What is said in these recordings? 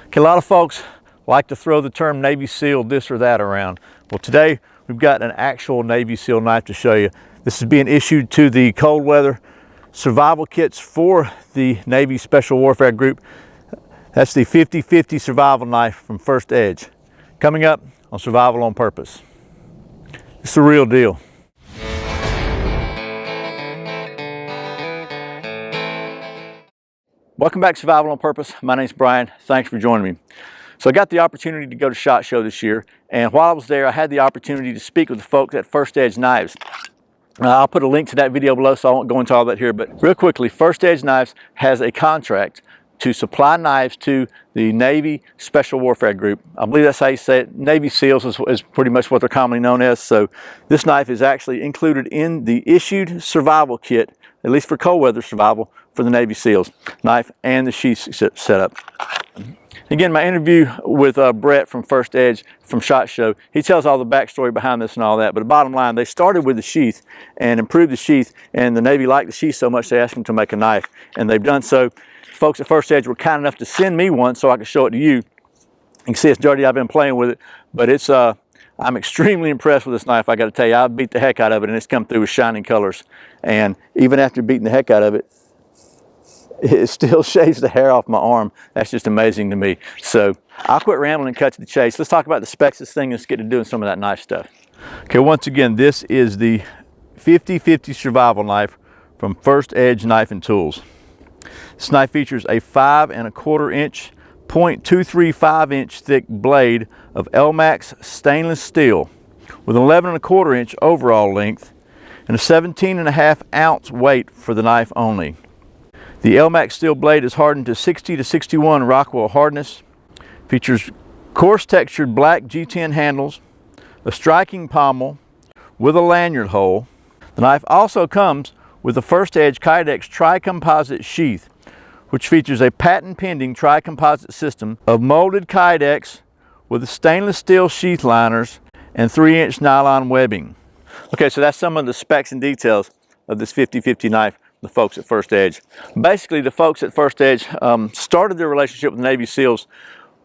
Okay, a lot of folks like to throw the term Navy SEAL this or that around. Well, today we've got an actual Navy SEAL knife to show you. This is being issued to the cold weather survival kits for the Navy Special Warfare Group. That's the 50/50 survival knife from First Edge. Coming up on Survival on Purpose. It's the real deal. Welcome back to Survival on Purpose. My name's Brian. Thanks for joining me. So I got the opportunity to go to SHOT Show this year, and while I was there, I had the opportunity to speak with the folks at First Edge Knives. I'll put a link to that video below, so I won't go into all that here, but real quickly, First Edge Knives has a contract to supply knives to the Navy Special Warfare Group. I believe that's how you say it. Navy SEALs is pretty much what they're commonly known as. So this knife is actually included in the issued survival kit, at least for cold weather survival, for the Navy SEALs. Knife and the sheath setup. Again, my interview with Brett from First Edge from SHOT Show, he tells all the backstory behind this and all that, but the bottom line, they started with the sheath and improved the sheath, and the Navy liked the sheath so much they asked them to make a knife, and they've done so. Folks at First Edge were kind enough to send me one so I could show it to you. You can see it's dirty, I've been playing with it, but it's I'm extremely impressed with this knife. I got to tell you, I've beat the heck out of it, and it's come through with shining colors. And even after beating the heck out of it, it still shaves the hair off my arm. That's just amazing to me. So I'll quit rambling and cut to the chase. Let's talk about the specs of this thing and let's get to doing some of that knife stuff. Okay, once again, this is the 50/50 survival knife from First Edge Knife and Tools. This knife features a 5 1/4 inch, 0.235 inch thick blade of ELMAX stainless steel with an 11 1/4 inch overall length and a 17.5 ounce weight for the knife only. The ELMAX steel blade is hardened to 60 to 61 Rockwell hardness, features coarse textured black G10 handles, a striking pommel with a lanyard hole. The knife also comes with the First Edge kydex tri-composite sheath, which features a patent-pending tri-composite system of molded kydex with stainless steel sheath liners and 3-inch nylon webbing. Okay, so that's some of the specs and details of this 50/50 knife, the folks at First Edge. Basically, the folks at First Edge started their relationship with the Navy SEALs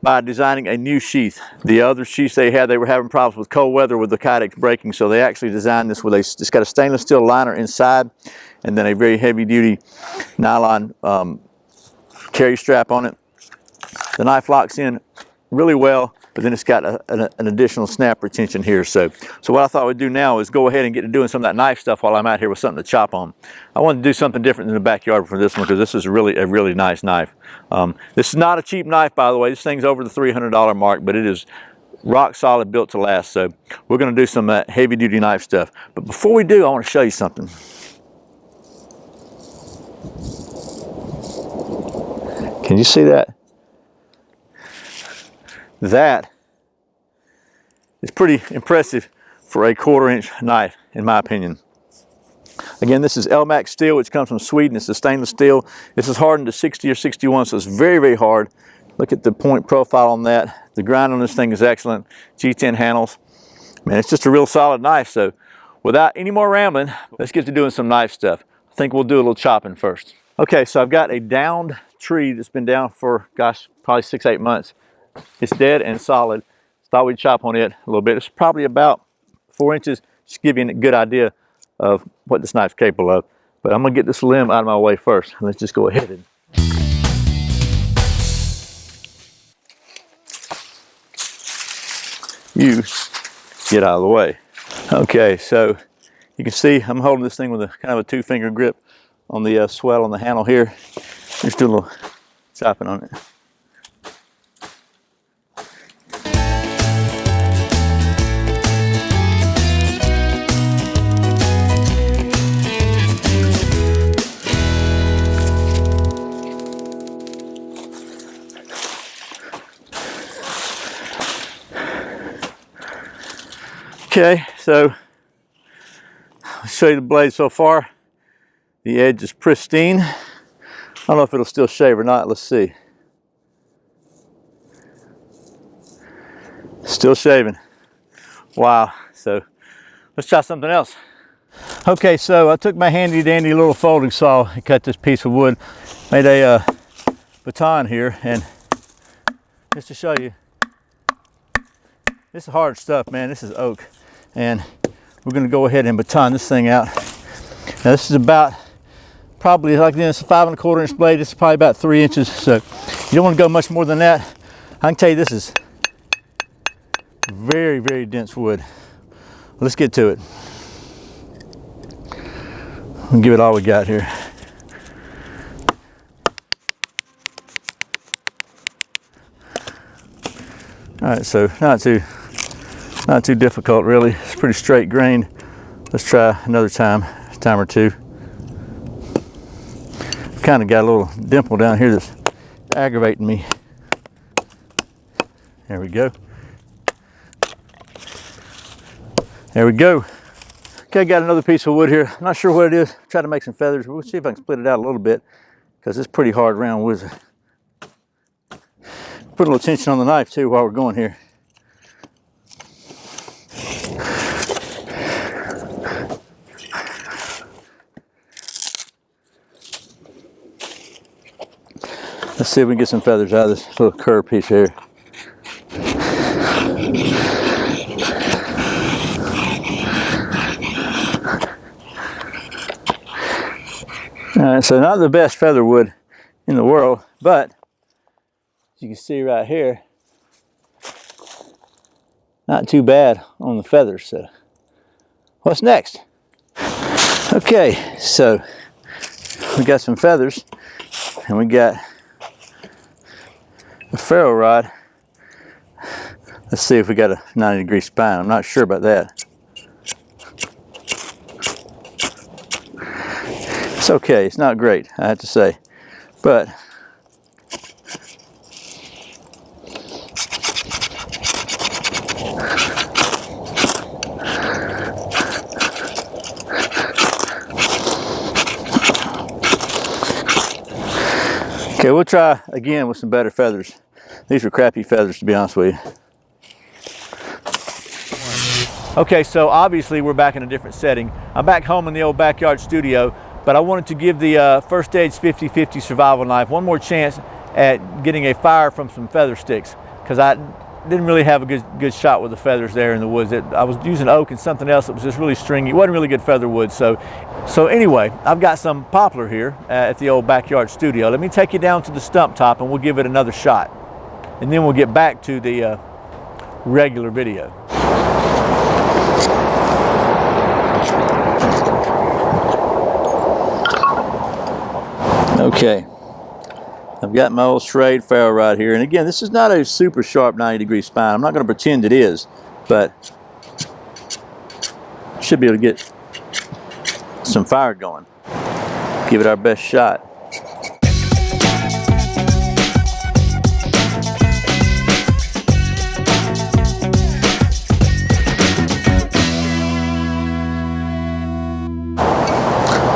by designing a new sheath. The other sheaths they had, they were having problems with cold weather with the kydex breaking, so they actually designed this with it's got a stainless steel liner inside and then a very heavy duty nylon carry strap on it. The knife locks in really well, but then it's got an additional snap retention here. So what I thought we'd do now is go ahead and get to doing some of that knife stuff while I'm out here with something to chop on. I wanted to do something different in the backyard for this one because this is really a really nice knife. This is not a cheap knife, by the way. This thing's over the $300 mark, but it is rock solid, built to last. So we're going to do some heavy duty knife stuff. But before we do, I want to show you something. Can you see that? That is pretty impressive for a 1/4 inch knife, in my opinion. Again, this is ELMAX steel, which comes from Sweden. It's a stainless steel. This is hardened to 60 or 61, so it's very, very hard. Look at the point profile on that. The grind on this thing is excellent. G10 handles. Man, it's just a real solid knife. So without any more rambling, let's get to doing some knife stuff. I think we'll do a little chopping first. Okay, so I've got a downed tree that's been down for, gosh, probably 6-8 months. It's dead and solid. Thought we'd chop on it a little bit. It's probably about 4 inches, just to give you a good idea of what this knife's capable of. But I'm gonna get this limb out of my way first. Let's just go ahead and you get out of the way. Okay, so you can see I'm holding this thing with a kind of a 2-finger grip on the swell on the handle here. Just do a little chopping on it. Okay, so I'll show you the blade so far. The edge is pristine. I don't know if it'll still shave or not. Let's see. Still shaving. Wow. So let's try something else. Okay, so I took my handy dandy little folding saw and cut this piece of wood. Made a baton here, and just to show you. This is hard stuff, man. This is oak. And we're gonna go ahead and baton this thing out. Now this is about, probably like this, 5 1/4 inch blade. This is probably about 3 inches. So you don't wanna go much more than that. I can tell you this is very, very dense wood. Let's get to it. We'll give it all we got here. All right, so not too difficult really. It's pretty straight grained. Let's try another time or two. Kind of got a little dimple down here that's aggravating me. There we go. There we go. Okay, got another piece of wood here. I'm not sure what it is. Try to make some feathers. We'll see if I can split it out a little bit because it's pretty hard round wood. Put a little tension on the knife too while we're going here. Let's see if we can get some feathers out of this little curved piece here. All right, so not the best feather wood in the world, but as you can see right here, not too bad on the feathers. So what's next? Okay, so we got some feathers and we got a ferro rod. Let's see if we got a 90-degree spine. I'm not sure about that. It's okay, it's not great, I have to say, but okay, we'll try again with some better feathers. These were crappy feathers, to be honest with you. Okay, so obviously we're back in a different setting. I'm back home in the old backyard studio, but I wanted to give the First Edge 50/50 survival knife one more chance at getting a fire from some feather sticks, because I didn't really have a good shot with the feathers there in the woods. I was using oak and something else that was just really stringy. It wasn't really good feather wood. So anyway, I've got some poplar here at the old backyard studio. Let me take you down to the stump top and we'll give it another shot. And then we'll get back to the regular video. Okay, I've got my old Schrade ferro rod here, and again, this is not a super sharp 90-degree spine. I'm not going to pretend it is, but should be able to get some fire going. Give it our best shot.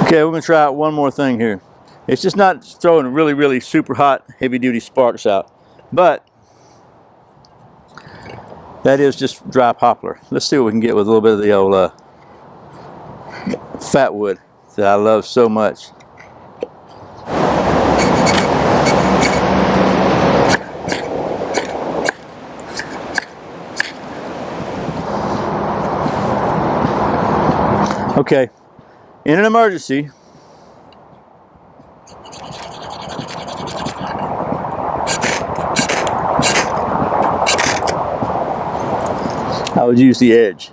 Okay, we're going to try out one more thing here. It's just not throwing really, really super hot, heavy-duty sparks out, but that is just dry poplar. Let's see what we can get with a little bit of the old fat wood that I love so much. Okay, in an emergency, I would use the edge.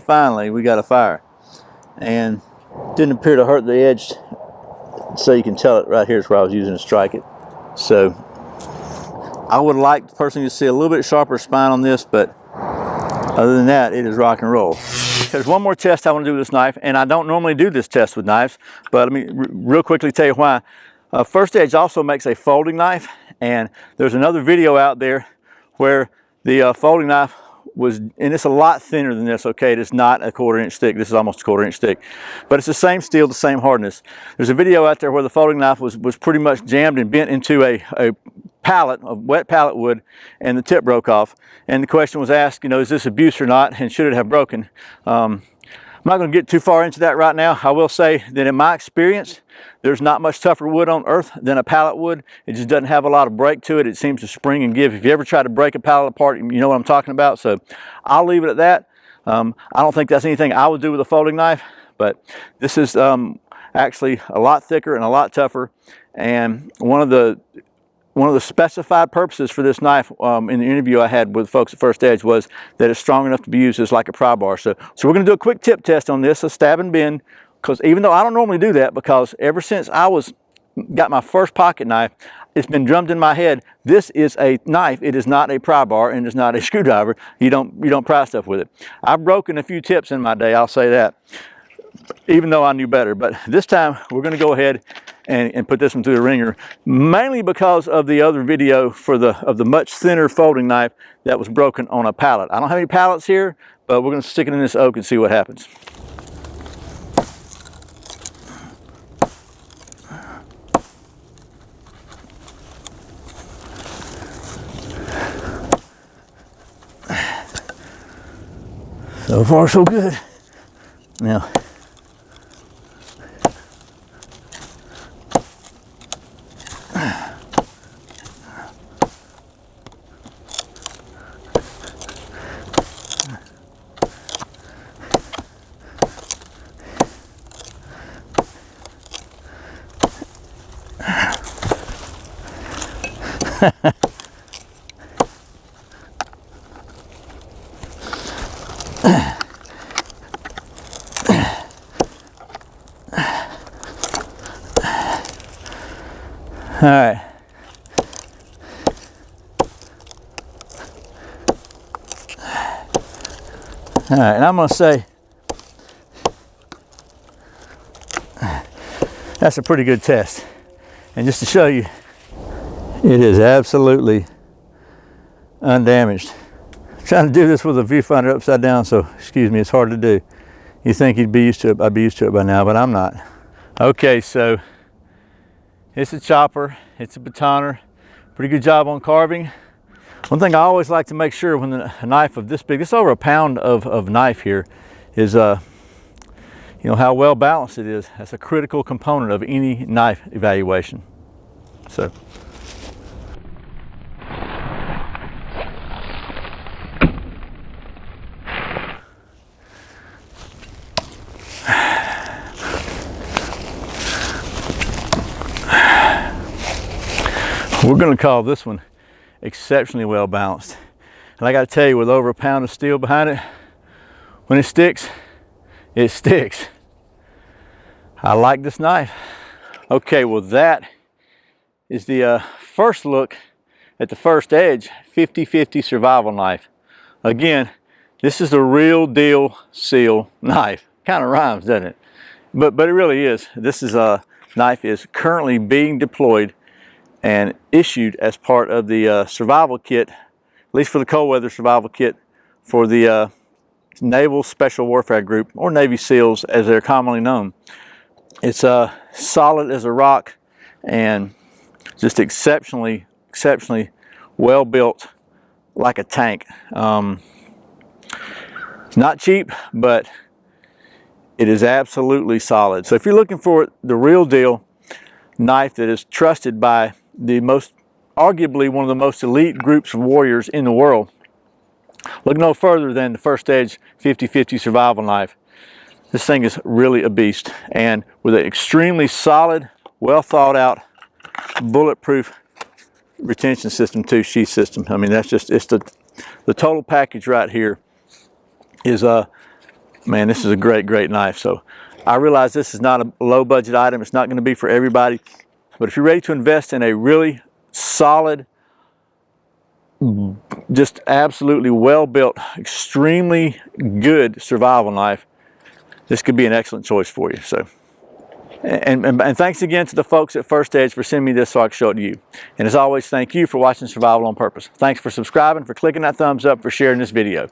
Finally, we got a fire. And didn't appear to hurt the edge, so you can tell it right here is where I was using to strike it. So I would like personally to see a little bit sharper spine on this, but other than that, it is rock and roll. There's one more test I want to do with this knife, and I don't normally do this test with knives, but let me real quickly tell you why. First Edge also makes a folding knife, and there's another video out there where the folding knife was, and it's a lot thinner than this, okay? It is not a 1/4 inch thick. This is almost a 1/4 inch thick, but it's the same steel, the same hardness. There's a video out there where the folding knife was pretty much jammed and bent into a pallet of wet pallet wood, and the tip broke off. And the question was asked, is this abuse or not, and should it have broken? I'm not going to get too far into that right now. I will say that in my experience, there's not much tougher wood on earth than a pallet wood. It just doesn't have a lot of break to it. It seems to spring and give. If you ever try to break a pallet apart, you know what I'm talking about. So I'll leave it at that. I don't think that's anything I would do with a folding knife, but this is actually a lot thicker and a lot tougher. And one of the specified purposes for this knife in the interview I had with folks at First Edge was that it's strong enough to be used as like a pry bar. So we're going to do a quick tip test on this, a stab and bend, because even though I don't normally do that, because ever since I got my first pocket knife, it's been drummed in my head, this is a knife. It is not a pry bar, and it's not a screwdriver. You don't pry stuff with it. I've broken a few tips in my day, I'll say that, even though I knew better. But this time we're going to go ahead and put this one through the ringer, mainly because of the other video of the much thinner folding knife that was broken on a pallet. I don't have any pallets here, but we're going to stick it in this oak and see what happens. So far, so good. Now, all right. All right, and I'm going to say that's a pretty good test. And just to show you, it is absolutely undamaged. I'm trying to do this with a viewfinder upside down, so excuse me, it's hard to do. You think you'd be used to it, I'd be used to it by now, but I'm not. Okay, so it's a chopper, it's a batoner, pretty good job on carving. One thing I always like to make sure when a knife of this big, this is over a pound of knife here, is how well balanced it is. That's a critical component of any knife evaluation. So. We're going to call this one exceptionally well balanced. And I got to tell you, with over a pound of steel behind it, when it sticks, it sticks. I like this knife. Okay, well that is the first look at the First Edge 50/50 survival knife. Again, this is the real deal seal knife. Kind of rhymes, doesn't it? But it really is. This is a knife is currently being deployed and issued as part of the survival kit, at least for the cold weather survival kit for the Naval Special Warfare Group, or Navy SEALs as they're commonly known. It's solid as a rock and just exceptionally well built, like a tank. It's not cheap, but it is absolutely solid. So if you're looking for the real deal knife that is trusted by arguably one of the most elite groups of warriors in the world, look no further than the First Edge 50/50 survival knife. This thing is really a beast, and with an extremely solid, well thought out, bulletproof retention system too, sheath system. I mean, that's just, it's the total package right here is man, this is a great knife. So I realize this is not a low budget item. It's not going to be for everybody. But if you're ready to invest in a really solid, just absolutely well-built, extremely good survival knife, this could be an excellent choice for you. So, and thanks again to the folks at First Edge for sending me this so I can show it to you. And as always, thank you for watching Survival on Purpose. Thanks for subscribing, for clicking that thumbs up, for sharing this video.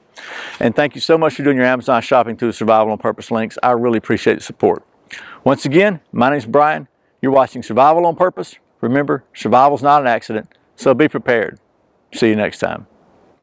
And thank you so much for doing your Amazon shopping through the Survival on Purpose links. I really appreciate the support. Once again, my name's Brian. You're watching Survival on Purpose. Remember, survival's not an accident. So be prepared. See you next time.